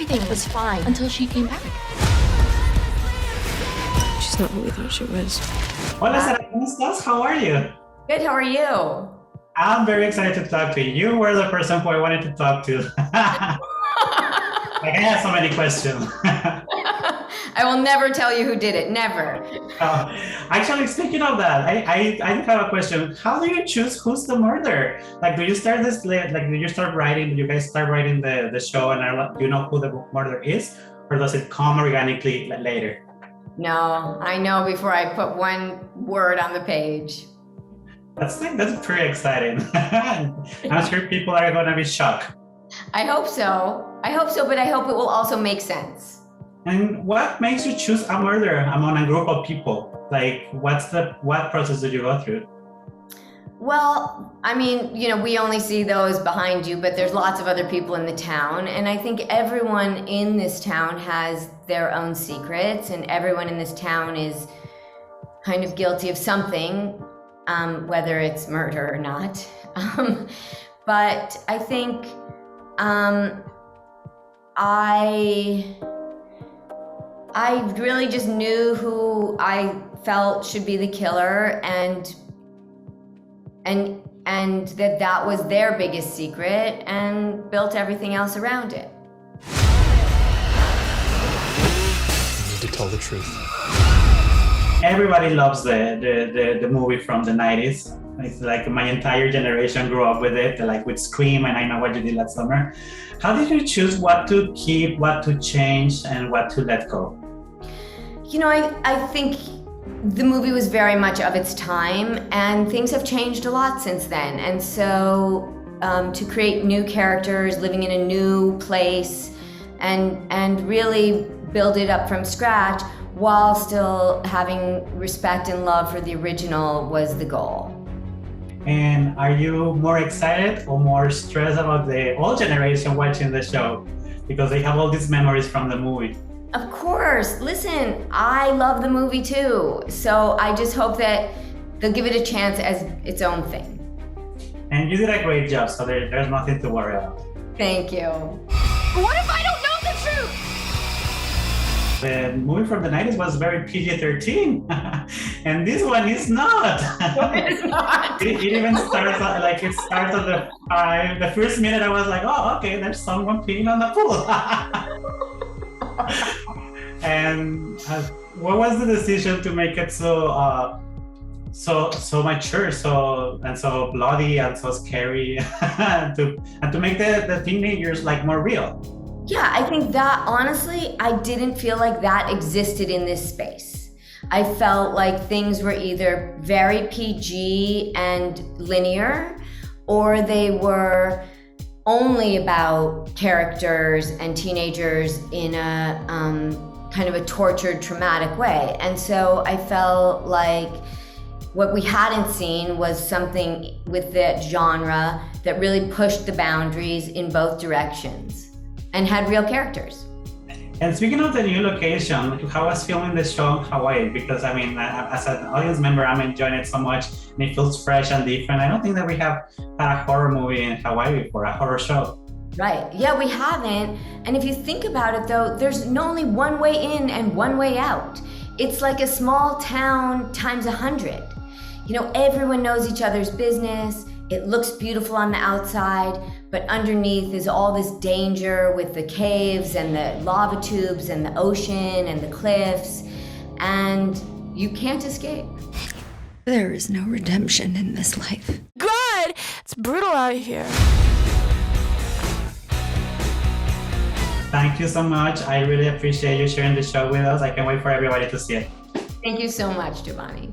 Everything was fine until she came back. She's not who we thought she was. Hola, Sara, ¿cómo estás? How are you? Good, how are you? I'm very excited to talk to you. You were the person who I wanted to talk to. Like, I have so many questions. I will never tell you who did it, never. Actually, speaking of that, I have a question. How do you choose who's the murderer? Like, do you start this, like, do you start writing, do you guys start writing the show and do you know who the murderer is? Or does it come organically later? No, I know before I put one word on the page. That's pretty exciting. I'm sure people are going to be shocked. I hope so, but I hope it will also make sense. And what makes you choose a murderer among a group of people? Like, what process did you go through? Well, I mean, we only see those behind you, but there's lots of other people in the town. And I think everyone in this town has their own secrets, and everyone in this town is kind of guilty of something, whether it's murder or not. But I think I really just knew who I felt should be the killer, and that was their biggest secret, and built everything else around it. You need to tell the truth. Everybody loves the movie from the 90s. It's like my entire generation grew up with it, like with Scream and I Know What You Did Last Summer. How did you choose what to keep, what to change, and what to let go? I think the movie was very much of its time, and things have changed a lot since then. And so to create new characters, living in a new place, and really build it up from scratch while still having respect and love for the original was the goal. And are you more excited or more stressed about the old generation watching the show? Because they have all these memories from the movie. Of course. Listen, I love the movie too. So I just hope that they'll give it a chance as its own thing. And you did a great job, so there's nothing to worry about. Thank you. What if I don't know the truth? The movie from the 90s was very PG-13, and this one is not. It's not. It even starts like it starts at the first minute. I was like, oh, okay, there's someone peeing on the pool. And what was the decision to make it so mature, so bloody and so scary, and to make the teenagers like more real? Yeah, I think that honestly, I didn't feel like that existed in this space. I felt like things were either very PG and linear, or they were only about characters and teenagers in a kind of a tortured, traumatic way. And so I felt like what we hadn't seen was something with that genre that really pushed the boundaries in both directions and had real characters. And speaking of the new location, how was filming the show in Hawaii? Because I mean, as an audience member, I'm enjoying it so much, and it feels fresh and different. I don't think that we have had a horror movie in Hawaii before, a horror show. Right, yeah, we haven't. And if you think about it though, there's only one way in and one way out. It's like a small town times 100. Everyone knows each other's business. It looks beautiful on the outside, but underneath is all this danger with the caves and the lava tubes and the ocean and the cliffs, and you can't escape. There is no redemption in this life. God, it's brutal out here. Thank you so much. I really appreciate you sharing the show with us. I can't wait for everybody to see it. Thank you so much, Jovanny.